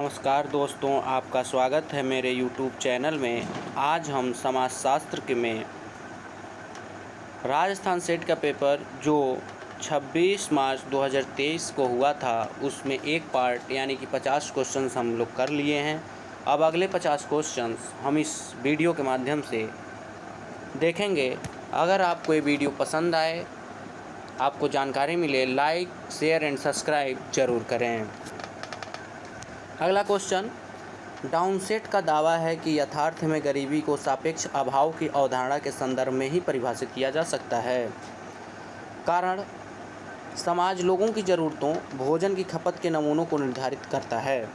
नमस्कार दोस्तों, आपका स्वागत है मेरे YouTube चैनल में। आज हम समाजशास्त्र के में राजस्थान सेट का पेपर जो 26 मार्च 2023 को हुआ था, उसमें एक पार्ट यानी कि 50 क्वेश्चंस हम लोग कर लिए हैं। अब अगले 50 क्वेश्चंस हम इस वीडियो के माध्यम से देखेंगे। अगर आपको ये वीडियो पसंद आए, आपको जानकारी मिले, लाइक शेयर एंड सब्सक्राइब ज़रूर करें। अगला क्वेश्चन, डाउनसेट का दावा है कि यथार्थ में गरीबी को सापेक्ष अभाव की अवधारणा के संदर्भ में ही परिभाषित किया जा सकता है। कारण, समाज लोगों की ज़रूरतों, भोजन की खपत के नमूनों को निर्धारित करता है।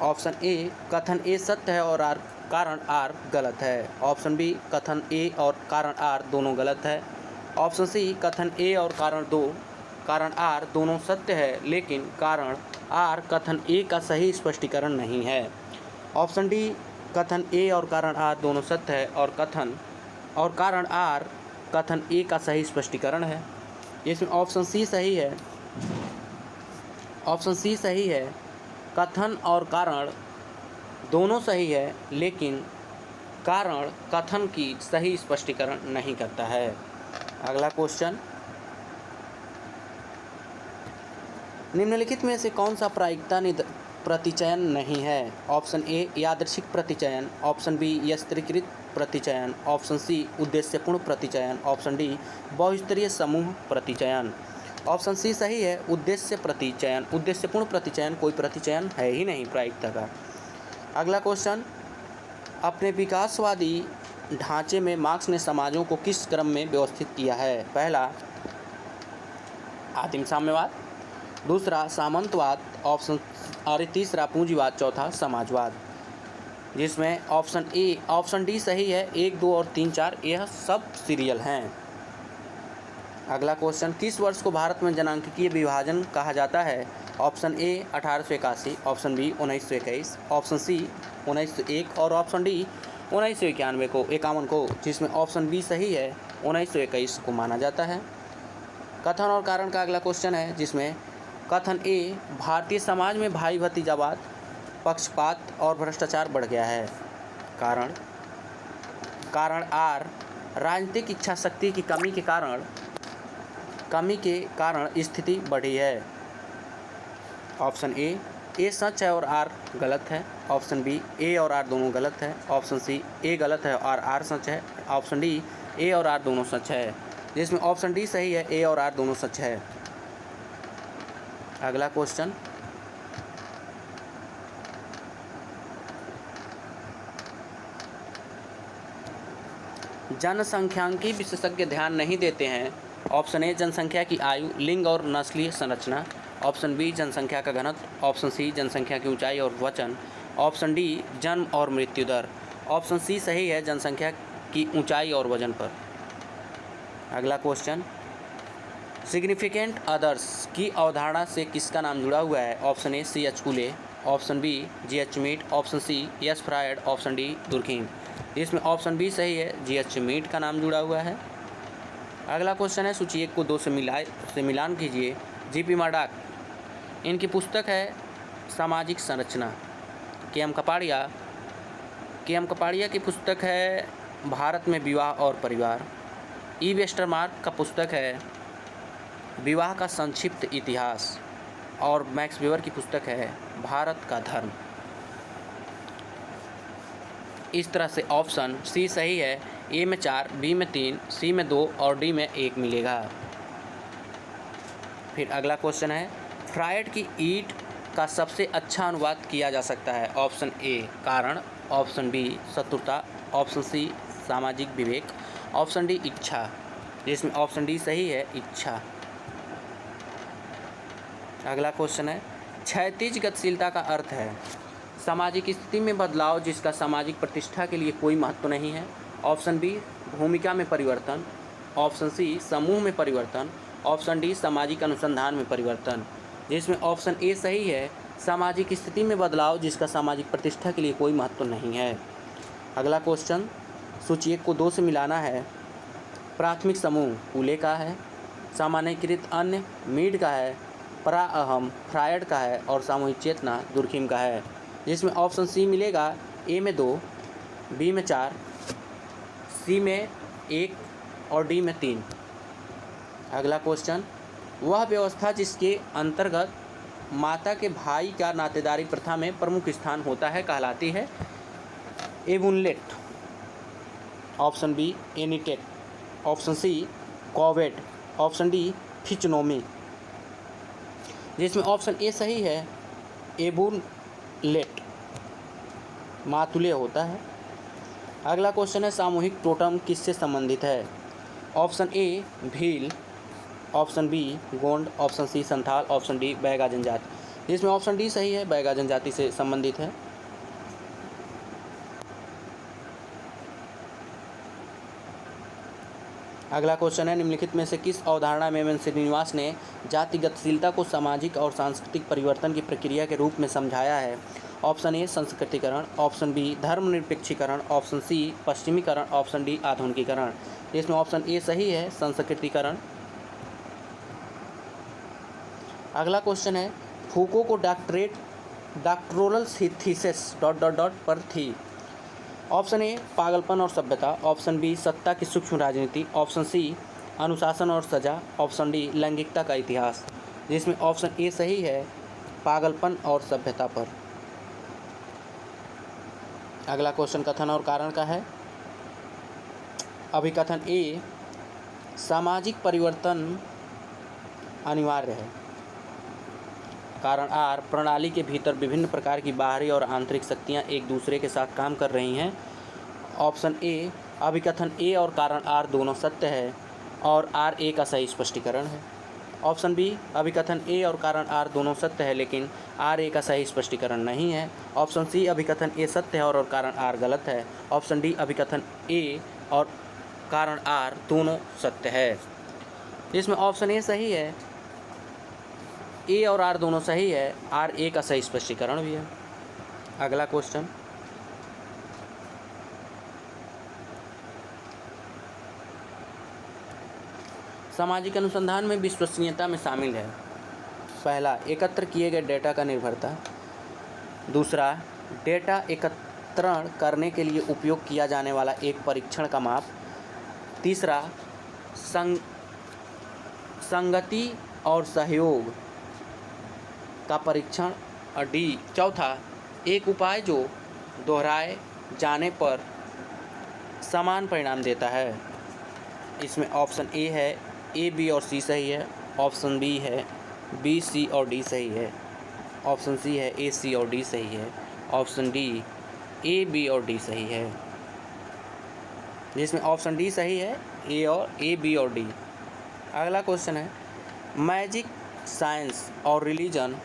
ऑप्शन ए, कथन ए सत्य है और कारण आर गलत है। ऑप्शन बी, कथन ए और कारण आर दोनों गलत है। ऑप्शन सी, कथन ए और कारण आर दोनों सत्य है, लेकिन कारण आर कथन ए का सही स्पष्टीकरण नहीं है। ऑप्शन डी, कथन ए और कारण आर दोनों सत्य है और कारण आर कथन ए का सही स्पष्टीकरण है। इसमें ऑप्शन सी सही है। ऑप्शन सी सही है। कथन और कारण दोनों सही है, लेकिन कारण कथन की सही स्पष्टीकरण नहीं करता है। अगला क्वेश्चन, निम्नलिखित में से कौन सा प्रायिकता प्रतिचयन नहीं है? ऑप्शन ए, यादृच्छिक प्रतिचयन। ऑप्शन बी, यंत्रीकृत प्रतिचयन। ऑप्शन सी, उद्देश्यपूर्ण प्रतिचयन। ऑप्शन डी, बहुस्तरीय समूह प्रतिचयन। ऑप्शन सी सही है, उद्देश्य प्रतिचयन। उद्देश्यपूर्ण प्रतिचयन कोई प्रतिचयन है ही नहीं प्रायिकता का। अगला क्वेश्चन, अपने विकासवादी ढांचे में मार्क्स ने समाजों को किस क्रम में व्यवस्थित किया है? पहला, आदिम साम्यवाद। दूसरा, सामंतवाद। और तीसरा, पूंजीवाद। चौथा, समाजवाद। जिसमें ऑप्शन डी सही है। 1, 2 और 3, 4 यह सब सीरियल हैं। अगला क्वेश्चन, किस वर्ष को भारत में जनांकीय विभाजन कहा जाता है? Option A 1881, option B 1921, option C 1901 और ऑप्शन डी 1951 को, जिसमें ऑप्शन बी सही है, 1921 को माना जाता है। कथन और कारण का अगला क्वेश्चन है, जिसमें कथन ए, भारतीय समाज में भाई भतीजावाद, पक्षपात और भ्रष्टाचार बढ़ गया है। कारण आर, राजनीतिक इच्छा शक्ति की कमी के कारण स्थिति बढ़ी है। ऑप्शन ए सच है और आर गलत है। ऑप्शन बी, ए और आर दोनों गलत है। ऑप्शन सी, ए गलत है और आर सच है। ऑप्शन डी, ए और आर दोनों सच है, जिसमें ऑप्शन डी सही है, ए और आर दोनों सच है। अगला क्वेश्चन, जनसंख्यांकी विशेषज्ञ ध्यान नहीं देते हैं। ऑप्शन ए, जनसंख्या की आयु, लिंग और नस्लीय संरचना। ऑप्शन बी, जनसंख्या का घनत्व। ऑप्शन सी, जनसंख्या की ऊंचाई और वजन। ऑप्शन डी, जन्म और मृत्यु दर। ऑप्शन सी सही है, जनसंख्या की ऊंचाई और वजन पर। अगला क्वेश्चन, सिग्निफिकेंट अदर्स की अवधारणा से किसका नाम जुड़ा हुआ है? Option A, C H Cooley. Option B, G H Mead. Option C, S Freud. Option D, Durkheim. इसमें ऑप्शन बी सही है, जी एच मीट का नाम जुड़ा हुआ है। अगला क्वेश्चन है, सूची 1 को 2 से मिलान कीजिए। जीपी मर्डॉक, इनकी पुस्तक है सामाजिक संरचना। के एम कपाड़िया की पुस्तक है भारत में विवाह और परिवार। ई वेस्टरमार्क का पुस्तक है विवाह का संक्षिप्त इतिहास। और मैक्स वेबर की पुस्तक है भारत का धर्म। इस तरह से ऑप्शन सी सही है। ए में 4, बी में 3, सी में 2 और डी में 1 मिलेगा। फिर अगला क्वेश्चन है, फ्रायड की ईट का सबसे अच्छा अनुवाद किया जा सकता है? ऑप्शन ए, कारण। ऑप्शन बी, शत्रुता। ऑप्शन सी, सामाजिक विवेक। ऑप्शन डी, इच्छा। जिसमें ऑप्शन डी सही है, इच्छा। अगला क्वेश्चन है, क्षैतिज गतिशीलता का अर्थ है सामाजिक स्थिति में बदलाव जिसका सामाजिक प्रतिष्ठा के लिए कोई महत्व नहीं है। ऑप्शन बी, भूमिका में परिवर्तन। ऑप्शन सी, समूह में परिवर्तन। ऑप्शन डी, सामाजिक अनुसंधान में परिवर्तन। जिसमें ऑप्शन ए सही है, सामाजिक स्थिति में बदलाव जिसका सामाजिक प्रतिष्ठा के लिए कोई महत्व नहीं है। अगला क्वेश्चन, सूची 1 को 2 से मिलाना है। प्राथमिक समूह कूले का है, सामान्यीकृत अन्य मीड का है, परा अहम फ्रायड का है और सामूहिक चेतना दुर्खिम का है, जिसमें ऑप्शन सी मिलेगा ए में 2, बी में 4, सी में 1 और डी में 3। अगला क्वेश्चन, वह व्यवस्था जिसके अंतर्गत माता के भाई का नातेदारी प्रथा में प्रमुख स्थान होता है कहलाती है एबुनलेट, ऑप्शन बी एनिटेट, ऑप्शन सी कॉवेट, ऑप्शन डी फिचनोमी, जिसमें ऑप्शन ए सही है एबुनलेट, मातुल्य होता है। अगला क्वेश्चन है, सामूहिक टोटम किससे संबंधित है? Option A Bhil, option B Gond, option C Santhal, option D Baiga जनजाति, जिसमें ऑप्शन डी सही है, बैगा जनजाति से संबंधित है। अगला क्वेश्चन है, निम्नलिखित में से किस अवधारणा में एम.एन. श्रीनिवास ने जातिगतशीलता को सामाजिक और सांस्कृतिक परिवर्तन की प्रक्रिया के रूप में समझाया है? ऑप्शन ए संस्कृतिकरण, ऑप्शन बी धर्मनिरपेक्षीकरण, ऑप्शन सी पश्चिमीकरण, ऑप्शन डी आधुनिकीकरण, इसमें ऑप्शन ए सही है संस्कृतिकरण। अगला क्वेश्चन है, फूको को डॉक्टोरल थीसिस ... पर थी? ऑप्शन ए पागलपन और सभ्यता, ऑप्शन बी सत्ता की सूक्ष्म राजनीति, ऑप्शन सी अनुशासन और सजा, ऑप्शन डी लैंगिकता का इतिहास, जिसमें ऑप्शन ए सही है पागलपन और सभ्यता पर। अगला क्वेश्चन कथन और कारण का है। अभिकथन ए सामाजिक परिवर्तन अनिवार्य है। कारण आर प्रणाली के भीतर विभिन्न प्रकार की बाहरी और आंतरिक शक्तियां एक दूसरे के साथ काम कर रही हैं। ऑप्शन ए अभिकथन ए और कारण आर दोनों सत्य है और आर ए का सही स्पष्टीकरण है। ऑप्शन बी अभिकथन ए और कारण आर दोनों सत्य है लेकिन आर ए का सही स्पष्टीकरण नहीं है। ऑप्शन सी अभिकथन ए सत्य है और कारण आर गलत है। ऑप्शन डी अभिकथन ए और कारण आर दोनों सत्य है। इसमें ऑप्शन ए सही है, ए और आर दोनों सही है, आर ए का सही स्पष्टीकरण भी है। अगला क्वेश्चन, सामाजिक अनुसंधान में विश्वसनीयता में शामिल है। पहला, एकत्र किए गए डेटा का निर्भरता। दूसरा, डेटा एकत्रण करने के लिए उपयोग किया जाने वाला एक परीक्षण का माप। तीसरा, संगति और सहयोग का परीक्षण। और डी चौथा, एक उपाय जो दोहराए जाने पर समान परिणाम देता है। इसमें ऑप्शन ए है ए बी और सी सही है, ऑप्शन बी है बी सी और डी सही है, ऑप्शन सी है ए सी और डी सही है, ऑप्शन डी ए बी और डी सही है, जिसमें ऑप्शन डी सही है ए बी और डी। अगला क्वेश्चन है, मैजिक साइंस और रिलीजन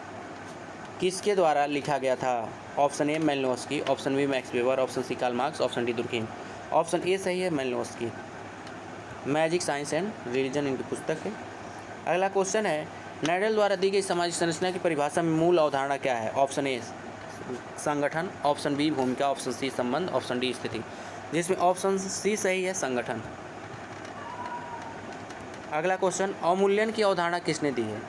किसके द्वारा लिखा गया था? Option A Malinowski, option B Max Weber, option C Karl Marx, option D Durkheim. Option A सही है Malinowski, magic science and religion इनकी पुस्तक है। अगला क्वेश्चन है, नैडल द्वारा दी गई सामाजिक संरचना की परिभाषा में मूल अवधारणा क्या है? ऑप्शन ए संगठन, ऑप्शन बी भूमिका, ऑप्शन सी संबंध, ऑप्शन डी स्थिति, जिसमें ऑप्शन सी सही है संगठन। अगला क्वेश्चन, अवमूल्यन की अवधारणा किसने दी है?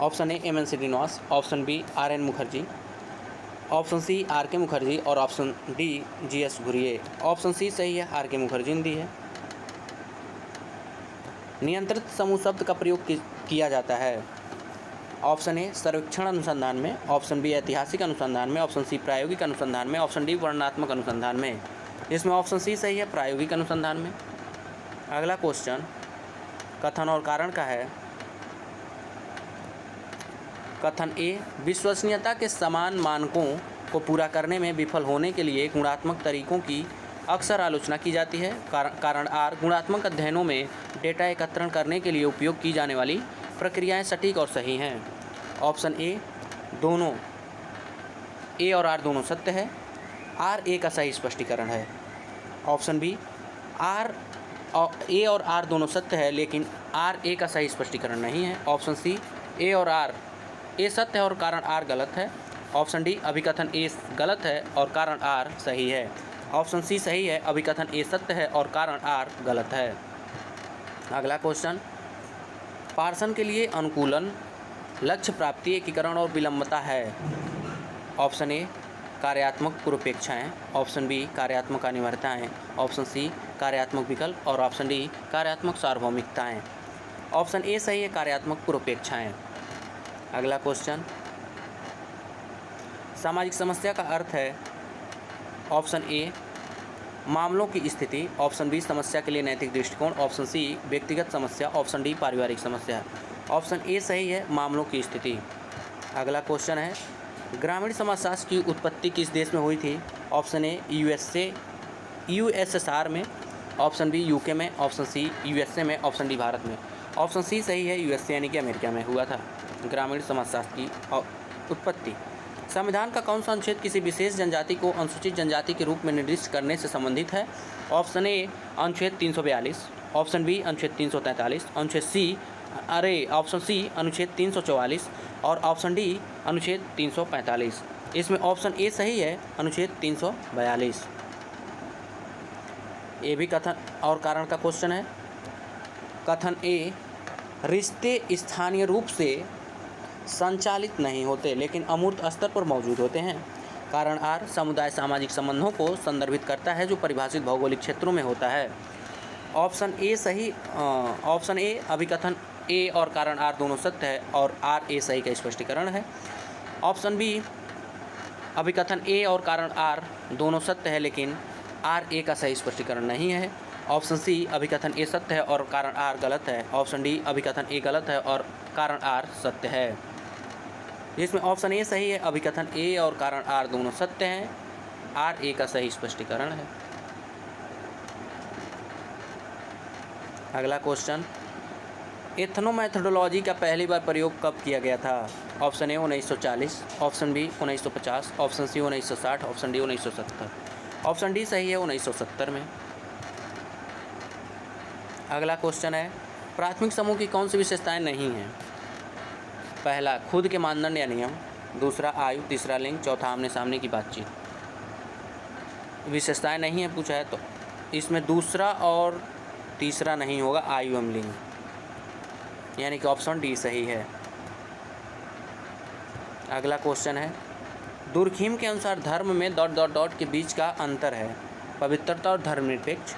Option A M N. Srinivas, option B R N. Mukherjee, option C R K. Mukherjee और option D G S. Ghurye. Option C सही है, आर.के. मुखर्जी ने दी है। नियंत्रित समूह शब्द का प्रयोग किया जाता है। ऑप्शन ए सर्वेक्षण अनुसंधान में, ऑप्शन बी ऐतिहासिक अनुसंधान में, ऑप्शन सी प्रायोगिक अनुसंधान में, ऑप्शन डी वर्णनात्मक अनुसंधान में, इसमें ऑप्शन सी सही है प्रायोगिक अनुसंधान में। अगला क्वेश्चन कथन और कारण का है। कथन ए विश्वसनीयता के समान मानकों को पूरा करने में विफल होने के लिए गुणात्मक तरीकों की अक्सर आलोचना की जाती है। कारण आर गुणात्मक अध्ययनों में डेटा एकत्रण करने के लिए उपयोग की जाने वाली प्रक्रियाएं सटीक और सही हैं। ऑप्शन ए दोनों ए और आर दोनों सत्य है, आर ए का सही स्पष्टीकरण है। ऑप्शन बी ए और आर दोनों सत्य है लेकिन आर ए का सही स्पष्टीकरण नहीं है। ऑप्शन सी ए और आर ए सत्य है और कारण आर गलत है। ऑप्शन डी अभिकथन ए गलत है और कारण आर सही है। ऑप्शन सी सही है, अभिकथन ए सत्य है और कारण आर गलत है। अगला क्वेश्चन, पार्सन के लिए अनुकूलन, लक्ष्य प्राप्ति, एकीकरण और विलंबता है। ऑप्शन ए कार्यात्मक पूर्वापेक्षाएं, ऑप्शन बी कार्यात्मक अनिवार्यताएं, ऑप्शन सी कार्यात्मक विकल्प और ऑप्शन डी कार्यात्मक सार्वभौमिकताएं। ऑप्शन ए सही है, कार्यात्मक पूर्वापेक्षाएं। अगला क्वेश्चन, सामाजिक समस्या का अर्थ है। ऑप्शन ए मामलों की स्थिति, ऑप्शन बी समस्या के लिए नैतिक दृष्टिकोण, ऑप्शन सी व्यक्तिगत समस्या, ऑप्शन डी पारिवारिक समस्या। ऑप्शन ए सही है, मामलों की स्थिति। अगला क्वेश्चन है, ग्रामीण समाजशास्त्र की उत्पत्ति किस देश में हुई थी। ऑप्शन ए यूएसएसआर में, ऑप्शन बी यूके में, ऑप्शन सी यूएसए में, ऑप्शन डी भारत में। ऑप्शन सी सही है, यूएसए यानी कि अमेरिका में हुआ था ग्रामीण समाजशास्त्र की उत्पत्ति। संविधान का कौन सा अनुच्छेद किसी विशेष जनजाति को अनुसूचित जनजाति के रूप में निर्दिष्ट करने से संबंधित है। ऑप्शन ए अनुच्छेद 342, ऑप्शन बी अनुच्छेद 343, ऑप्शन सी अनुच्छेद 344 और ऑप्शन डी अनुच्छेद 345। इसमें ऑप्शन ए सही है, अनुच्छेद 342। ये भी कथन और कारण का क्वेश्चन है। कथन ए, रिश्ते स्थानीय रूप से संचालित नहीं होते लेकिन अमूर्त स्तर पर मौजूद होते हैं। कारण आर, समुदाय सामाजिक संबंधों को संदर्भित करता है जो परिभाषित भौगोलिक क्षेत्रों में होता है। ऑप्शन ए सही, ऑप्शन ए अभिकथन ए और कारण आर दोनों सत्य है और आर ए सही का स्पष्टीकरण है। ऑप्शन बी अभिकथन ए और कारण आर दोनों सत्य है लेकिन आर ए का सही स्पष्टीकरण नहीं है। ऑप्शन सी अभिकथन ए सत्य है और कारण आर गलत है। ऑप्शन डी अभिकथन ए गलत है और कारण आर सत्य है। जिसमें ऑप्शन ए सही है, अभिकथन ए और कारण आर दोनों सत्य हैं, आर ए का सही स्पष्टीकरण है। अगला क्वेश्चन, एथनोमेथोडोलॉजी का पहली बार प्रयोग कब किया गया था। Option A 1940, option B 1950, option C 1960, option D 1970। Option D सही है, 1970 में। अगला क्वेश्चन है, प्राथमिक समूह की कौन सी विशेषताएं नहीं हैं। पहला खुद के मानदंड या नियम, दूसरा आयु, तीसरा लिंग, चौथा आमने सामने की बातचीत। विशेषताएं नहीं है पूछा है तो इसमें दूसरा और तीसरा नहीं होगा, आयु एवं लिंग, यानी कि ऑप्शन डी सही है। अगला क्वेश्चन है, दुर्खिम के अनुसार धर्म में ... के बीच का अंतर है। पवित्रता और धर्मनिरपेक्ष।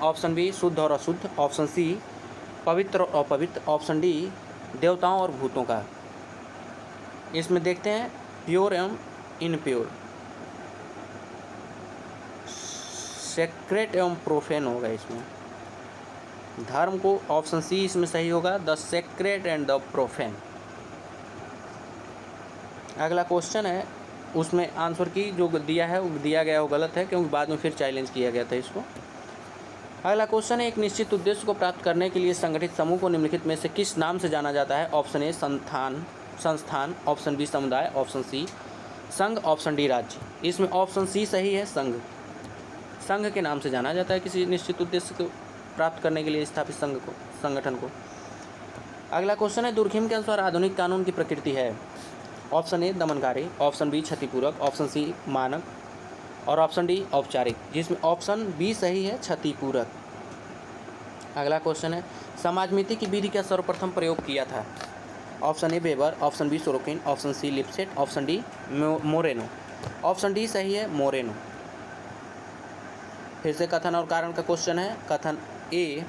ऑप्शन बी शुद्ध और अशुद्ध, ऑप्शन सी पवित्र और अपवित्र, ऑप्शन डी देवताओं और भूतों का। इसमें देखते हैं प्योर एवं इनप्योर, सेक्रेट एवं प्रोफेन होगा इसमें। धर्म को ऑप्शन सी इसमें सही होगा, the sacred and the profane. अगला क्वेश्चन है, उसमें आंसर की जो दिया है वो दिया गया वो गलत है क्योंकि बाद में फिर चैलेंज किया गया था इसको। अगला क्वेश्चन है, एक निश्चित उद्देश्य को प्राप्त करने के लिए संगठित समूह को निम्नलिखित में से किस नाम से जाना जाता है। ऑप्शन ए संस्थान, ऑप्शन बी समुदाय, ऑप्शन सी संघ, ऑप्शन डी राज्य। इसमें ऑप्शन सी सही है, संघ। संघ के नाम से जाना जाता है किसी निश्चित उद्देश्य को प्राप्त करने के लिए स्थापित संगठन को। अगला क्वेश्चन है, दुर्खिम के अनुसार आधुनिक कानून की प्रकृति है। ऑप्शन ए दमनकारी, ऑप्शन बी क्षतिपूरक, ऑप्शन सी मानक और ऑप्शन डी औपचारिक। जिसमें ऑप्शन बी सही है, क्षतिपूरक। अगला क्वेश्चन है, समाजमिति की विधि का सर्वप्रथम प्रयोग किया था। Option A Weber, option B Sorokin, option C Lipset, option D Moreno. Option D सही है, मोरेनो। फिर से कथन और कारण का क्वेश्चन है। कथन ए,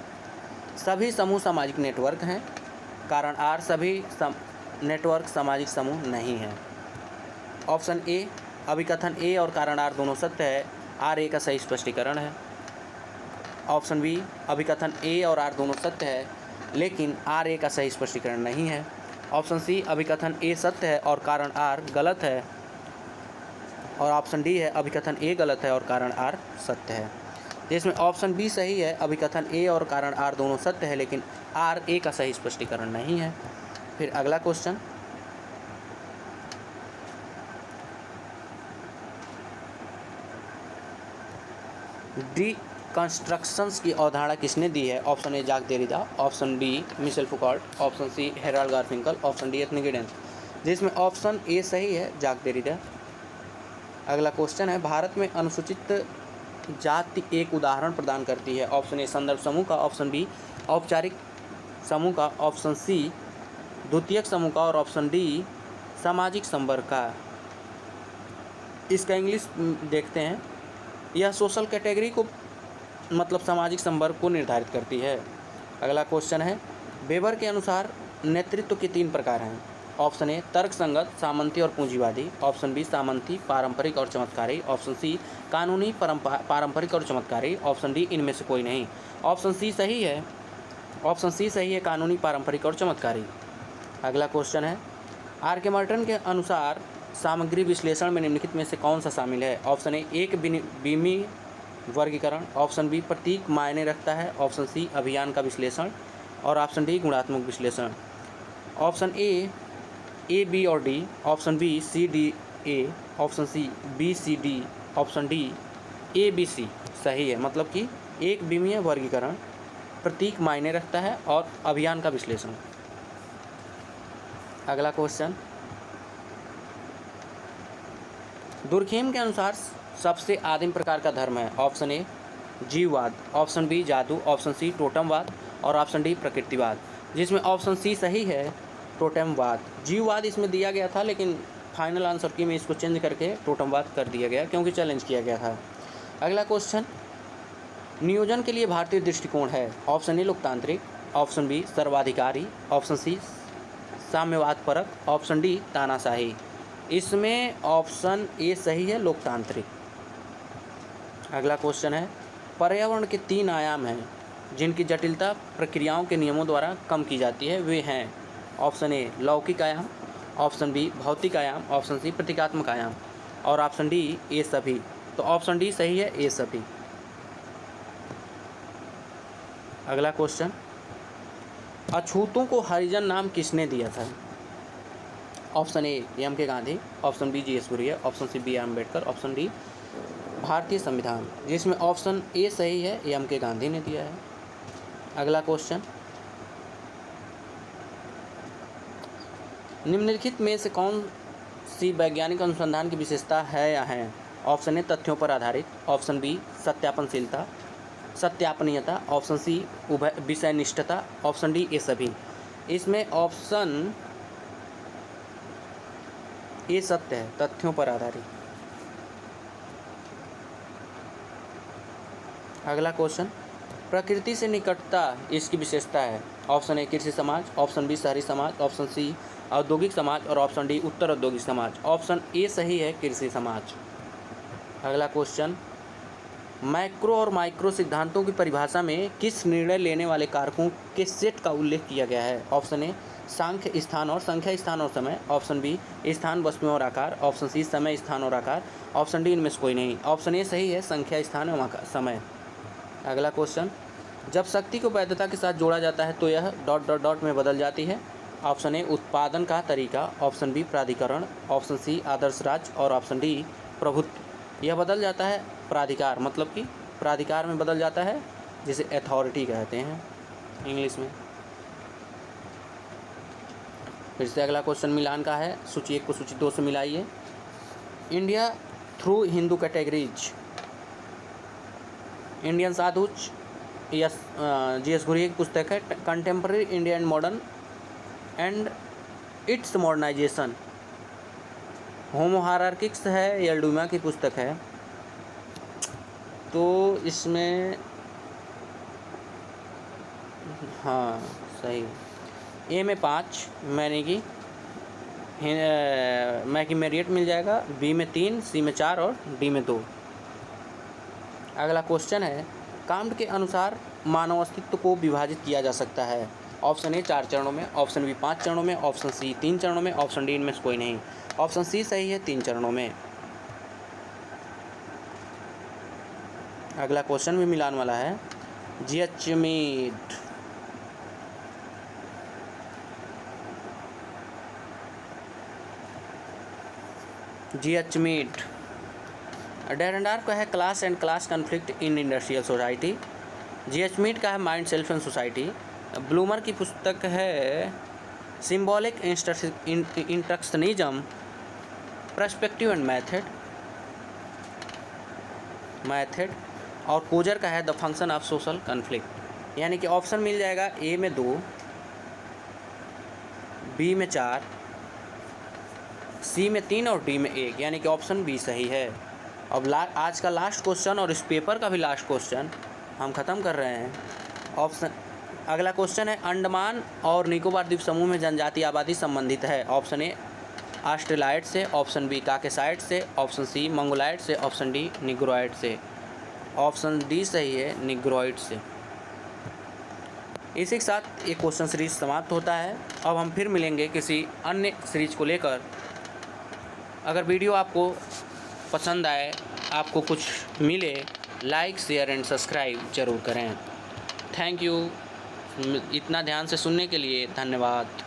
सभी समूह सामाजिक नेटवर्क हैं। कारण आर, सभी नेटवर्क सामाजिक समूह नहीं हैं। ऑप्शन ए, अभिकथन ए और कारण आर दोनों सत्य है, आर ए का सही स्पष्टीकरण है। ऑप्शन बी, अभिकथन ए और आर दोनों सत्य है लेकिन आर ए का सही स्पष्टीकरण नहीं है। ऑप्शन सी, अभिकथन ए सत्य है और कारण आर गलत है। और ऑप्शन डी है, अभिकथन ए गलत है और कारण आर सत्य है। जिसमें ऑप्शन बी सही है, अभिकथन ए और कारण आर दोनों सत्य है लेकिन आर ए का सही स्पष्टीकरण नहीं है। फिर अगला क्वेश्चन, डिकंस्ट्रक्शंस की अवधारणा किसने दी है। Option A Jacques Derrida, option B Michel Foucault, option C Harold Garfinkel, option D Anthony Giddens. जिसमें ऑप्शन ए सही है, जाक देरिदा। अगला क्वेश्चन है, भारत में अनुसूचित जाति एक उदाहरण प्रदान करती है। ऑप्शन ए संदर्भ समूह का, ऑप्शन बी औपचारिक समूह का, ऑप्शन सी द्वितीयक समूह का और ऑप्शन डी सामाजिक संपर्क का। इसका इंग्लिश देखते हैं। यह सोशल कैटेगरी को मतलब सामाजिक संपर्क को निर्धारित करती है। अगला क्वेश्चन है, वेबर के अनुसार नेतृत्व के 3 प्रकार हैं। ऑप्शन ए तर्कसंगत, सामंती और पूंजीवादी, ऑप्शन बी सामंती, पारंपरिक और चमत्कारी, ऑप्शन सी कानूनी, पारंपरिक और चमत्कारी, ऑप्शन डी इनमें से कोई नहीं। ऑप्शन सी सही है, ऑप्शन सी सही है, कानूनी, पारंपरिक और चमत्कारी। अगला क्वेश्चन है, आर के मार्टन के अनुसार सामग्री विश्लेषण में निम्नलिखित में से कौन सा शामिल है। ऑप्शन ए एक बीमी वर्गीकरण, ऑप्शन बी प्रतीक मायने रखता है, ऑप्शन सी अभियान का विश्लेषण और ऑप्शन डी गुणात्मक विश्लेषण। ऑप्शन ए बी और D, option B C D A, option C B C D, option D A B C सही है। मतलब कि एक बीमीय वर्गीकरण, प्रतीक मायने रखता है और अभियान का विश्लेषण। अगला क्वेश्चन, दुर्खेम के अनुसार सबसे आदिम प्रकार का धर्म है। ऑप्शन ए जीववाद, ऑप्शन बी जादू, ऑप्शन सी टोटमवाद और ऑप्शन डी प्रकृतिवाद, जिसमें ऑप्शन सी सही है, टोटमवाद। जीववाद इसमें दिया गया था लेकिन फाइनल आंसर की में इसको चेंज करके टोटमवाद कर दिया गया क्योंकि चैलेंज किया गया था। अगला क्वेश्चन, नियोजन के लिए भारतीय दृष्टिकोण है। ऑप्शन ए लोकतांत्रिक, option B Sarbadhikari, option C साम्यवाद परक, ऑप्शन डी तानाशाही। इसमें ऑप्शन ए सही है, लोकतांत्रिक। अगला क्वेश्चन है, पर्यावरण के 3 आयाम हैं जिनकी जटिलता प्रक्रियाओं के नियमों द्वारा कम की जाती है, वे हैं। ऑप्शन ए लौकिक आयाम, ऑप्शन बी भौतिक आयाम, ऑप्शन सी प्रतीकात्मक आयाम और ऑप्शन डी ए सभी। तो ऑप्शन डी सही है, ए सभी। अगला क्वेश्चन, अछूतों को हरिजन नाम किसने दिया था। Option A M K Gandhi, option B G S Kurian, option C B R Ambedkar, option D भारतीय संविधान, जिसमें ऑप्शन ए सही है, एम के गांधी ने दिया है। अगला क्वेश्चन, निम्नलिखित में से कौन सी वैज्ञानिक अनुसंधान की विशेषता है या है। ऑप्शन ए तथ्यों पर आधारित, ऑप्शन बी सत्यापनशीलता, सत्यापनीयता, ऑप्शन सी उभय विषयनिष्ठता, ऑप्शन डी ये सभी। इसमें ऑप्शन ए सत्य है, तथ्यों पर आधारित। अगला क्वेश्चन, प्रकृति से निकटता इसकी विशेषता है। ऑप्शन ए कृषि समाज, ऑप्शन बी शहरी समाज, ऑप्शन सी औद्योगिक समाज और ऑप्शन डी उत्तर औद्योगिक समाज। ऑप्शन ए सही है, कृषि समाज। अगला क्वेश्चन, मैक्रो और माइक्रो सिद्धांतों की परिभाषा में किस निर्णय लेने वाले कारकों के सेट का उल्लेख किया गया है। ऑप्शन ए सांख्य स्थान और संख्या, स्थान और समय, ऑप्शन बी स्थान वस्तुएं और आकार, ऑप्शन सी समय स्थान और आकार, ऑप्शन डी इनमें से कोई नहीं। ऑप्शन ए सही है, संख्या स्थान और समय। अगला क्वेश्चन, जब शक्ति को वैधता के साथ जोड़ा जाता है तो यह ... में बदल जाती है। ऑप्शन ए उत्पादन का तरीका, ऑप्शन बी प्राधिकरण, ऑप्शन सी आदर्श राज्य और ऑप्शन डी प्रभुत्व। यह बदल जाता है प्राधिकार, मतलब कि प्राधिकार में बदल जाता है, जिसे अथॉरिटी कहते हैं इंग्लिश में। फिर से अगला क्वेश्चन मिलान का है, सूची 1 को सूची 2 से मिलाइए। India through Hindu categories, Indian sadhus, यस जी एस घुरिया की पुस्तक है। Contemporary India and modern and its modernization, Homo Hierarchicus है, एल्डुमा की पुस्तक है। तो इसमें हाँ सही, ए में 5 मैकीमेरियट मिल जाएगा, बी में 3, सी में 4 और डी में 2। अगला क्वेश्चन है, कांट के अनुसार मानव अस्तित्व को विभाजित किया जा सकता है। ऑप्शन ए 4 चरणों में, ऑप्शन बी 5 चरणों में, ऑप्शन सी 3 चरणों में, ऑप्शन डी इनमें से कोई नहीं। ऑप्शन सी सही है, 3 चरणों में। अगला क्वेश्चन भी मिलान वाला है, जिएचमीड डेरेनडार्फ का है class and class conflict in industrial society. G H Mead का है mind self and society. Blumer की पुस्तक है symbolic interactionism, perspective and method और कोजर का है the function of social conflict. यानी कि ऑप्शन मिल जाएगा ए में 2, बी में 4, सी में 3 और डी में 1, यानी कि ऑप्शन बी सही है। अब आज का लास्ट क्वेश्चन और इस पेपर का भी लास्ट क्वेश्चन हम ख़त्म कर रहे हैं। अगला क्वेश्चन है, अंडमान और निकोबार द्वीप समूह में जनजातीय आबादी संबंधित है। ऑप्शन ए ऑस्ट्रेलाइड से, ऑप्शन बी काकेसाइड से, ऑप्शन सी मंगोलाइड से, ऑप्शन डी निग्रोइड से। ऑप्शन डी सही है, निग्रोइड से। इसी के साथ ये क्वेश्चन सीरीज समाप्त होता है। अब हम फिर मिलेंगे किसी अन्य सीरीज को लेकर। अगर वीडियो आपको पसंद आए, आपको कुछ मिले, लाइक शेयर एंड सब्सक्राइब ज़रूर करें। Thank you. इतना ध्यान से सुनने के लिए धन्यवाद।